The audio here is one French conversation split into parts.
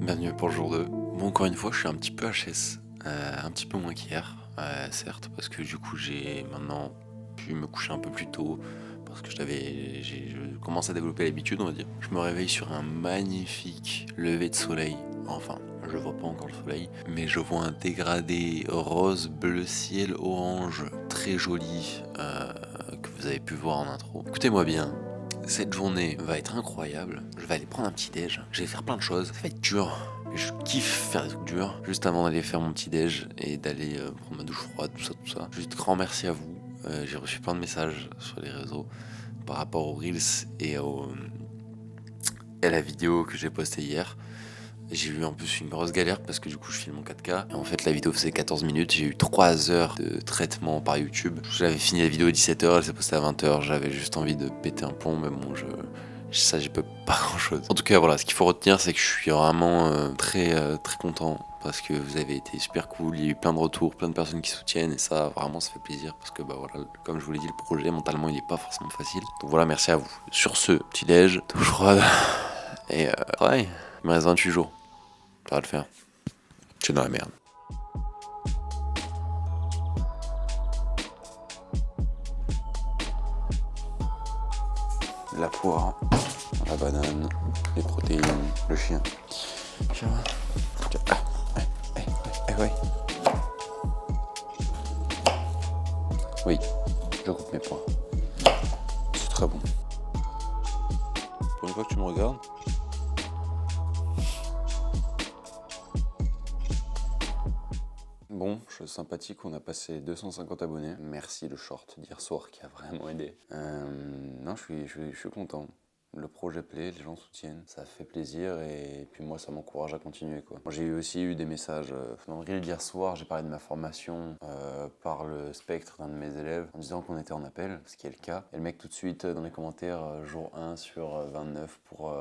Bienvenue pour le jour 2. Bon, encore une fois, je suis un petit peu HS, un petit peu moins qu'hier, certes, parce que du coup, j'ai maintenant pu me coucher un peu plus tôt, parce que je commence à développer l'habitude, on va dire. Je me réveille sur un magnifique lever de soleil. Enfin, je vois pas encore le soleil, mais je vois un dégradé rose, bleu ciel, orange, très joli, que vous avez pu voir en intro. Écoutez-moi bien. Cette journée va être incroyable. Je vais aller prendre un petit déj. Je vais faire plein de choses. Ça va être dur. Mais je kiffe faire des trucs durs. Juste avant d'aller faire mon petit déj et d'aller prendre ma douche froide, tout ça. Juste grand merci à vous. J'ai reçu plein de messages sur les réseaux par rapport aux Reels et à la vidéo que j'ai postée hier. J'ai eu en plus une grosse galère parce que du coup je filme en 4K et en fait la vidéo faisait 14 minutes, j'ai eu 3 heures de traitement par YouTube. J'avais fini la vidéo à 17h, elle s'est postée à 20h, j'avais juste envie de péter un plomb mais bon ça j'y peux pas grand chose. En tout cas voilà, ce qu'il faut retenir c'est que je suis vraiment très content parce que vous avez été super cool, il y a eu plein de retours, plein de personnes qui soutiennent et ça vraiment ça fait plaisir parce que bah voilà, comme je vous l'ai dit, le projet mentalement il est pas forcément facile. Donc voilà, merci à vous. Sur ce, petit déj, douche froide et travail, il me reste 28 jours. Ça va le faire. Je suis dans la merde. La poire, la banane, les protéines, le chien. Tiens, ouais. Oui, je coupe mes poires. C'est très bon. Pour une fois que tu me regardes. Bon, chose sympathique, on a passé 250 abonnés. Merci le short d'hier soir qui a vraiment aidé. Non, je suis content. Le projet plaît, les gens soutiennent, ça fait plaisir et puis moi ça m'encourage à continuer quoi. J'ai aussi eu des messages dans le reel d'hier soir, j'ai parlé de ma formation par le spectre d'un de mes élèves en disant qu'on était en appel, ce qui est le cas. Et le mec tout de suite dans les commentaires, jour 1 sur 29 pour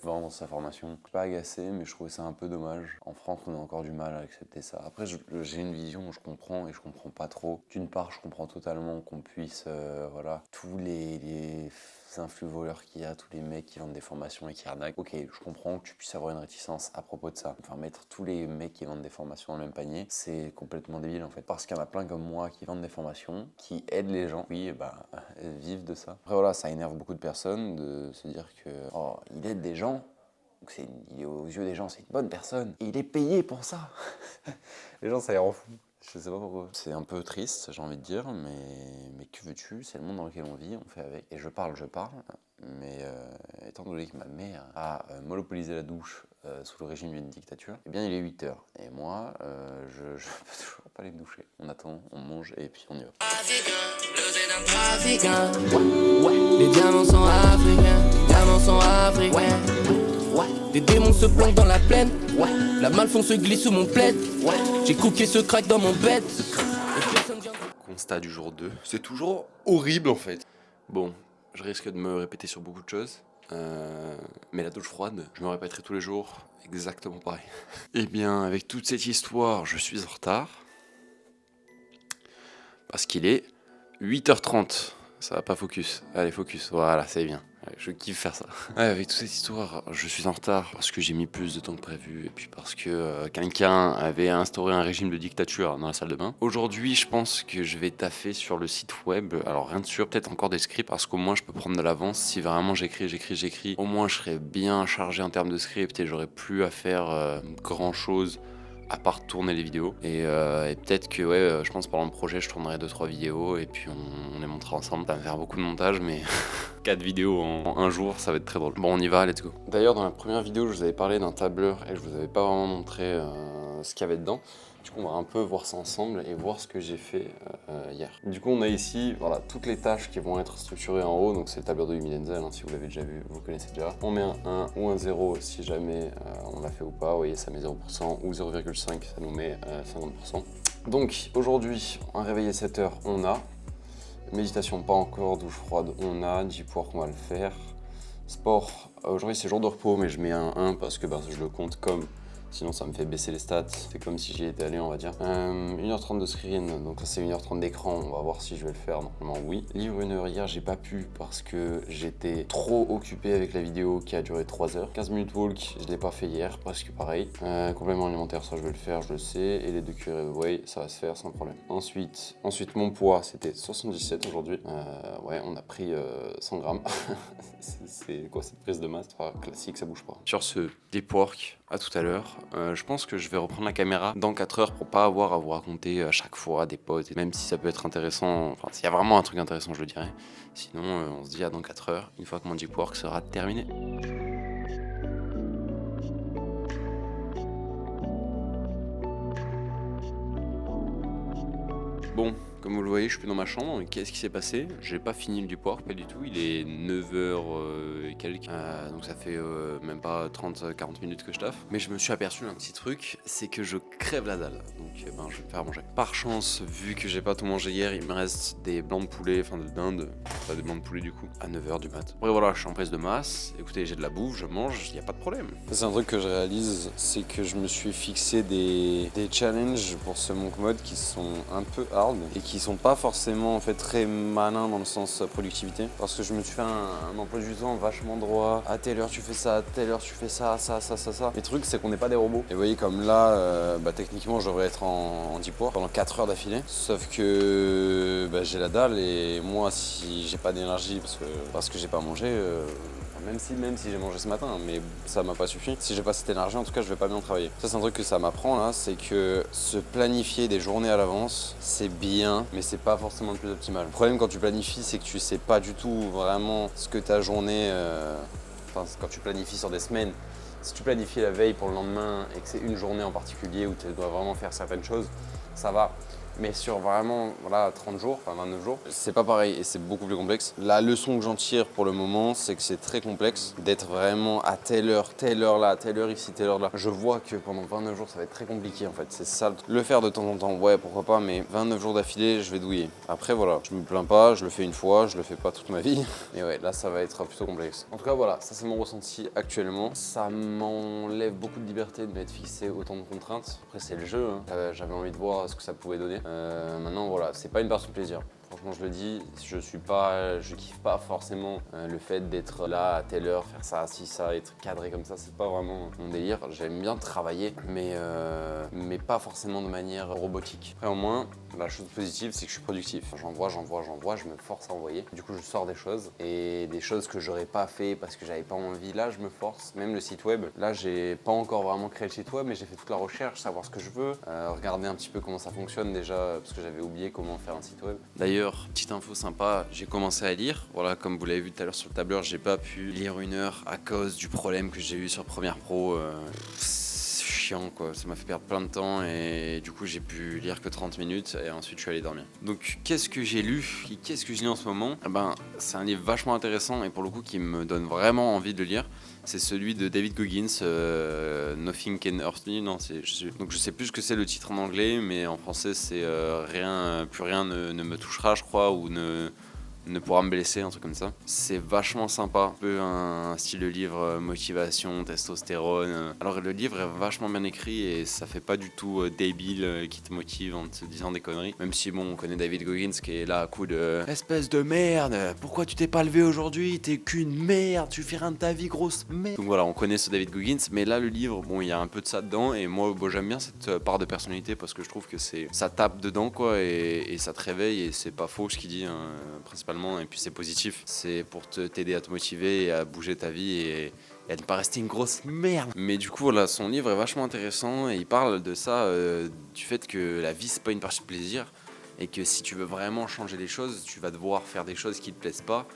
vendre sa formation. Je suis pas agacé, mais je trouvais ça un peu dommage. En France, on a encore du mal à accepter ça. Après, j'ai une vision où je comprends et je comprends pas trop. D'une part, je comprends totalement qu'on puisse, voilà, tous les influx voleurs qu'il y a, tous les mecs qui vendent des formations et qui arnaquent. Ok, je comprends que tu puisses avoir une réticence à propos de ça. Enfin, mettre tous les mecs qui vendent des formations dans le même panier, c'est complètement débile en fait. Parce qu'il y en a plein comme moi qui vendent des formations, qui aident les gens, oui, vivent de ça. Après voilà, ça énerve beaucoup de personnes de se dire que oh, il aide des gens. Donc aux yeux des gens, c'est une bonne personne. Et il est payé pour ça. Les gens, ça les rend fous. Je sais pas pourquoi. C'est un peu triste, j'ai envie de dire, mais que veux-tu? C'est le monde dans lequel on vit, on fait avec. Et je parle, mais étant donné que ma mère a monopolisé la douche sous le régime d'une dictature, eh bien il est 8h. Et moi, je peux toujours pas aller me doucher. On attend, on mange et puis on y va. Les diamants sont africains. Des démons se planquent dans la plaine. La malfon se glisse sous mon plaid. J'ai cooké ce crack dans mon bed. Constat du jour 2. C'est toujours horrible en fait. Bon, je risque de me répéter sur beaucoup de choses. Mais la douche froide, je me répéterai tous les jours exactement pareil. Eh bien, avec toute cette histoire, je suis en retard. Parce qu'il est 8h30. Ça va pas focus. Allez, focus. Voilà, c'est bien. Je kiffe faire ça. Ouais, avec toute cette histoire, je suis en retard parce que j'ai mis plus de temps que prévu et puis parce que quelqu'un avait instauré un régime de dictature dans la salle de bain. Aujourd'hui, je pense que je vais taffer sur le site web. Alors rien de sûr, peut-être encore des scripts parce qu'au moins je peux prendre de l'avance. Si vraiment j'écris, au moins je serai bien chargé en termes de script et j'aurai plus à faire grand chose à part tourner les vidéos. Et peut-être que je pense pendant le projet je tournerai 2-3 vidéos et puis on les montrera ensemble. Ça va me faire beaucoup de montage mais 4 vidéos en un jour, ça va être très drôle. Bon, on y va, let's go. D'ailleurs, dans la première vidéo, je vous avais parlé d'un tableur et je vous avais pas vraiment montré ce qu'il y avait dedans. Du coup, on va un peu voir ça ensemble et voir ce que j'ai fait hier. Du coup, on a ici voilà, toutes les tâches qui vont être structurées en haut. Donc, c'est le tableur de Yumi Denzel, si vous l'avez déjà vu, vous connaissez déjà. On met un 1 ou un 0 si jamais on l'a fait ou pas. Vous voyez, ça met 0% ou 0,5, ça nous met 50%. Donc, aujourd'hui, un réveil à 7h, on a. Méditation, pas encore. Douche froide, on a. Deep work, on va le faire. Sport, aujourd'hui c'est jour de repos, mais je mets un 1 parce que je le compte comme Sinon, ça me fait baisser les stats. C'est comme si j'y étais allé, on va dire. 1h30 de screen, donc ça c'est 1h30 d'écran. On va voir si je vais le faire. Normalement, oui. Livre 1 heure hier, j'ai pas pu parce que j'étais trop occupé avec la vidéo qui a duré 3 heures. 15 minutes walk, je l'ai pas fait hier, presque pareil. Complément alimentaire, ça je vais le faire, je le sais. Et les 2 curés whey, ça va se faire sans problème. Ensuite mon poids, c'était 77 aujourd'hui. Ouais, on a pris 100 grammes. C'est quoi cette prise de masse? Classique, ça bouge pas. Sur ce, deep work, à tout à l'heure. Je pense que je vais reprendre la caméra dans 4 heures pour pas avoir à vous raconter à chaque fois des potes, même si ça peut être intéressant, enfin s'il y a vraiment un truc intéressant je le dirai. Sinon on se dit à dans 4 heures, une fois que mon deep work sera terminé. Bon, comme vous le voyez, je suis plus dans ma chambre. Qu'est-ce qui s'est passé? J'ai pas fini le deep work, pas du tout. Il est 9h et quelques. Donc ça fait même pas 30-40 minutes que je taffe. Mais je me suis aperçu d'un petit truc, c'est que je crève la dalle. Donc je vais me faire manger. Par chance, vu que j'ai pas tout mangé hier, il me reste des blancs de poulet, enfin de dinde, pas des blancs de poulet du coup, à 9h du mat. Après voilà, je suis en prise de masse. Écoutez, j'ai de la bouffe, je mange, y a pas de problème. C'est un truc que je réalise, c'est que je me suis fixé des challenges pour ce monk mode qui sont un peu hard et qui sont pas forcément en fait très malins dans le sens productivité, parce que je me suis fait un emploi du temps vachement droit. À telle heure tu fais ça, à telle heure tu fais ça. Le truc c'est qu'on n'est pas des robots. Et vous voyez comme là, techniquement je devrais être en deep work pendant 4 heures d'affilée, sauf que j'ai la dalle et moi si j'ai pas d'énergie parce que j'ai pas mangé, même si j'ai mangé ce matin, mais ça m'a pas suffi. Si j'ai pas cette énergie, en tout cas, je vais pas bien travailler. Ça, c'est un truc que ça m'apprend là, c'est que se planifier des journées à l'avance, c'est bien, mais c'est pas forcément le plus optimal. Le problème quand tu planifies, c'est que tu sais pas du tout vraiment ce que ta journée. Quand tu planifies sur des semaines, si tu planifies la veille pour le lendemain et que c'est une journée en particulier où tu dois vraiment faire certaines choses, ça va. Mais sur vraiment 30 jours, enfin 29 jours, c'est pas pareil et c'est beaucoup plus complexe. La leçon que j'en tire pour le moment, c'est que c'est très complexe d'être vraiment à telle heure là, telle heure ici, telle heure là. Je vois que pendant 29 jours, ça va être très compliqué en fait. C'est ça. Le faire de temps en temps, ouais, pourquoi pas, mais 29 jours d'affilée, je vais douiller. Après, voilà, je me plains pas, je le fais une fois, je le fais pas toute ma vie. Et ouais, là, ça va être plutôt complexe. En tout cas, voilà, ça c'est mon ressenti actuellement. Ça m'enlève beaucoup de liberté de m'être fixé autant de contraintes. Après, c'est le jeu, hein. J'avais envie de voir ce que ça pouvait donner. Maintenant, voilà, c'est pas une partie de plaisir. Franchement, je le dis, je kiffe pas forcément le fait d'être là à telle heure, faire ça, si ça, être cadré comme ça, c'est pas vraiment mon délire. J'aime bien travailler, mais pas forcément de manière robotique. Après, au moins, la chose positive, c'est que je suis productif. J'envoie, je me force à envoyer. Du coup, je sors des choses et des choses que j'aurais pas fait parce que j'avais pas envie. Là, je me force. Même le site web. Là, j'ai pas encore vraiment créé le site web, mais j'ai fait toute la recherche, savoir ce que je veux, regarder un petit peu comment ça fonctionne déjà, parce que j'avais oublié comment faire un site web. D'ailleurs, petite info sympa, j'ai commencé à lire. Voilà, comme vous l'avez vu tout à l'heure sur le tableur, j'ai pas pu lire 1 heure à cause du problème que j'ai eu sur Premiere Pro. Chiant quoi, ça m'a fait perdre plein de temps et du coup j'ai pu lire que 30 minutes et ensuite je suis allé dormir. Donc qu'est-ce que j'ai lu et qu'est-ce que je lis en ce moment? C'est un livre vachement intéressant et pour le coup qui me donne vraiment envie de le lire. C'est celui de David Goggins, Nothing Can Hurt Me. Non, donc je sais plus ce que c'est le titre en anglais, mais en français c'est plus rien ne me touchera, je crois, ou ne pourra me blesser, un truc comme ça. C'est vachement sympa, un peu un style de livre motivation, testostérone. Alors le livre est vachement bien écrit et ça fait pas du tout débile qui te motive en te disant des conneries. Même si bon, on connaît David Goggins qui est là à coup de espèce de merde, pourquoi tu t'es pas levé aujourd'hui, t'es qu'une merde, tu fais rien de ta vie, grosse merde. Donc voilà, on connaît ce David Goggins, mais là le livre, bon, il y a un peu de ça dedans et moi j'aime bien cette part de personnalité parce que je trouve que ça tape dedans quoi et ça te réveille et c'est pas faux ce qu'il dit principalement. Et puis c'est positif, c'est pour t'aider à te motiver et à bouger ta vie et à ne pas rester une grosse merde. Mais du coup voilà, son livre est vachement intéressant et il parle de ça, du fait que la vie c'est pas une partie de plaisir et que si tu veux vraiment changer les choses, tu vas devoir faire des choses qui te plaisent pas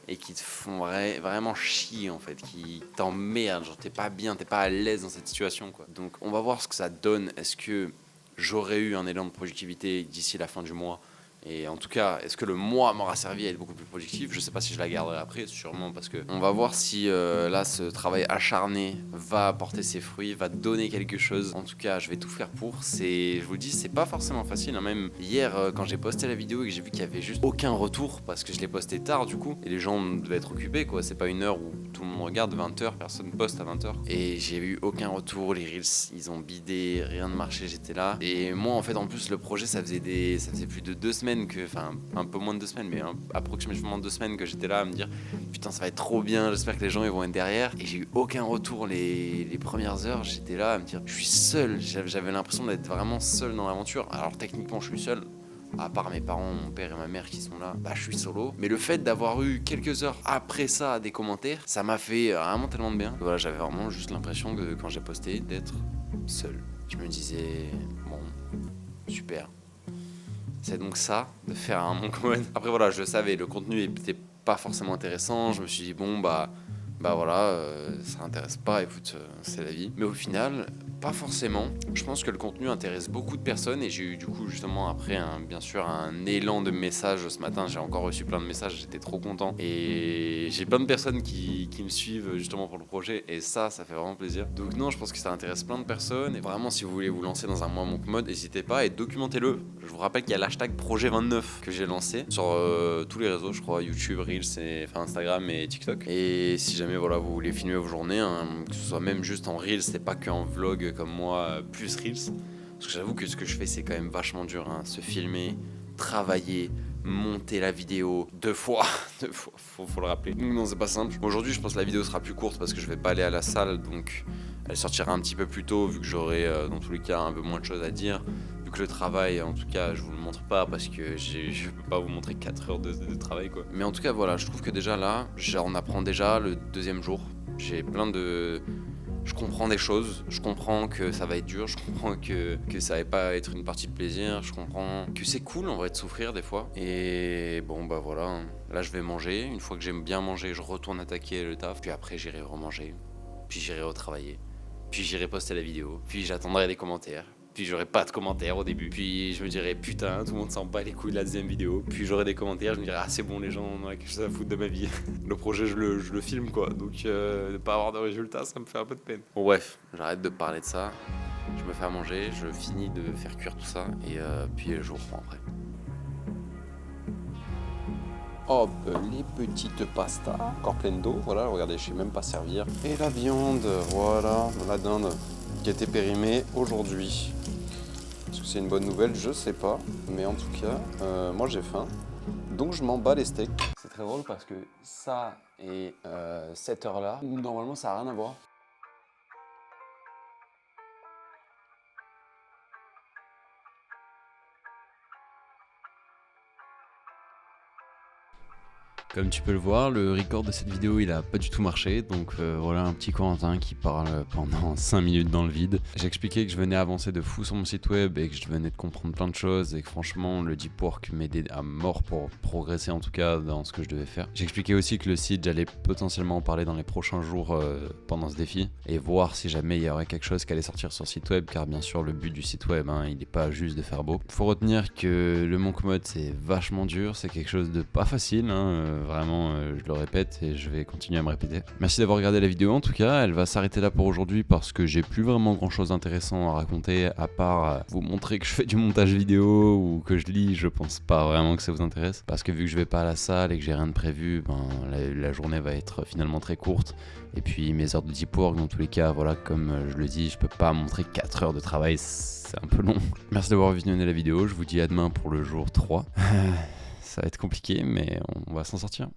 et qui te font vraiment chier en fait, qui t'emmerdent, genre t'es pas bien, t'es pas à l'aise dans cette situation quoi. Donc on va voir ce que ça donne. Est-ce que j'aurais eu un élan de productivité d'ici la fin du mois Et en tout cas, est-ce que le mois m'aura servi à être beaucoup plus productif? Je sais pas si je la garderai après, sûrement, parce que on va voir si là ce travail acharné va apporter ses fruits, va donner quelque chose. En tout cas, je vais tout faire pour. Je vous le dis, c'est pas forcément facile, hein. Même hier, quand j'ai posté la vidéo et que j'ai vu qu'il y avait juste aucun retour, parce que je l'ai posté tard du coup, et les gens devaient être occupés, quoi. C'est pas une heure où tout le monde regarde, 20h, personne poste à 20h. Et j'ai eu aucun retour, les reels, ils ont bidé, rien ne marchait, j'étais là. Et moi, en fait, en plus, le projet, ça faisait plus de 2 semaines enfin, un peu moins de 2 semaines, mais approximativement 2 semaines que j'étais là à me dire, putain, ça va être trop bien, j'espère que les gens ils vont être derrière. Et j'ai eu aucun retour les premières heures, j'étais là à me dire, je suis seul, j'avais l'impression d'être vraiment seul dans l'aventure. Alors techniquement, je suis seul, à part mes parents, mon père et ma mère qui sont là, je suis solo. Mais le fait d'avoir eu quelques heures après ça des commentaires, ça m'a fait vraiment tellement de bien. Voilà, j'avais vraiment juste l'impression que quand j'ai posté, d'être seul. Je me disais, bon, super. C'est donc ça, de faire un mon commode. Après voilà, je le savais, le contenu était pas forcément intéressant. Je me suis dit, bon, voilà, ça intéresse pas, écoute, c'est la vie. Mais au final, pas forcément. Je pense que le contenu intéresse beaucoup de personnes et j'ai eu du coup justement après bien sûr un élan de messages ce matin. J'ai encore reçu plein de messages, j'étais trop content. Et j'ai plein de personnes qui me suivent justement pour le projet et ça fait vraiment plaisir. Donc non, je pense que ça intéresse plein de personnes. Et vraiment, si vous voulez vous lancer dans un mois mon mode, n'hésitez pas et documentez-le. Je vous rappelle qu'il y a l'hashtag projet29 que j'ai lancé sur tous les réseaux, je crois, YouTube, Reels, Instagram et TikTok. Et si jamais voilà, vous voulez filmer vos journées, hein, que ce soit même juste en Reels, c'est pas qu'en vlog comme moi, plus Reels. Parce que j'avoue que ce que je fais, c'est quand même vachement dur, hein. Se filmer, travailler, monter la vidéo 2 fois, faut le rappeler. Non, c'est pas simple. Aujourd'hui, je pense que la vidéo sera plus courte parce que je vais pas aller à la salle, donc elle sortira un petit peu plus tôt vu que j'aurai dans tous les cas un peu moins de choses à dire. Vu que le travail, en tout cas, je vous le montre pas parce que je peux pas vous montrer 4 heures de travail, quoi. Mais en tout cas, voilà, je trouve que déjà là, on apprend déjà le 2e jour. J'ai plein de... Je comprends des choses, je comprends que ça va être dur, je comprends que ça va pas être une partie de plaisir, je comprends que c'est cool en vrai de souffrir des fois. Et bon voilà, là je vais manger, une fois que j'aime bien manger, je retourne attaquer le taf, puis après j'irai remanger, puis j'irai retravailler, puis j'irai poster la vidéo, puis j'attendrai des commentaires. Puis j'aurai pas de commentaires au début. Puis je me dirai putain, tout le monde s'en bat les couilles de la 2e vidéo. Puis j'aurai des commentaires, je me dirai c'est bon, les gens ont quelque chose à foutre de ma vie. Le projet je le filme quoi. Donc ne pas avoir de résultats, ça me fait un peu de peine. Bon bref, j'arrête de parler de ça. Je me fais à manger, je finis de faire cuire tout ça et puis je reprends après. Hop, les petites pastas, encore pleines d'eau, voilà, regardez, je sais même pas servir. Et la viande, voilà, la dinde qui a été périmée aujourd'hui. Est-ce que c'est une bonne nouvelle? Je sais pas, mais en tout cas, moi j'ai faim, donc je m'en bats les steaks. C'est très drôle parce que ça et cette heure-là, normalement ça n'a rien à voir. Comme tu peux le voir, le record de cette vidéo il a pas du tout marché, donc voilà un petit Corentin qui parle pendant 5 minutes dans le vide. J'ai expliqué que je venais avancer de fou sur mon site web et que je venais de comprendre plein de choses et que franchement le deep work m'aidait à mort pour progresser en tout cas dans ce que je devais faire. J'ai expliqué aussi que le site j'allais potentiellement en parler dans les prochains jours pendant ce défi et voir si jamais il y aurait quelque chose qui allait sortir sur le site web, car bien sûr le but du site web il n'est pas juste de faire beau. Faut retenir que le monk mode c'est vachement dur, c'est quelque chose de pas facile, vraiment je le répète et je vais continuer à me répéter. Merci d'avoir regardé la vidéo en tout cas, elle va s'arrêter là pour aujourd'hui parce que j'ai plus vraiment grand chose d'intéressant à raconter à part vous montrer que je fais du montage vidéo ou que je lis. Je pense pas vraiment que ça vous intéresse parce que vu que je vais pas à la salle et que j'ai rien de prévu, la journée va être finalement très courte et puis mes heures de deep work dans tous les cas, voilà, comme je le dis, je peux pas montrer 4 heures de travail, c'est un peu long. Merci d'avoir visionné la vidéo, je vous dis à demain pour le jour 3. Ça va être compliqué, mais on va s'en sortir.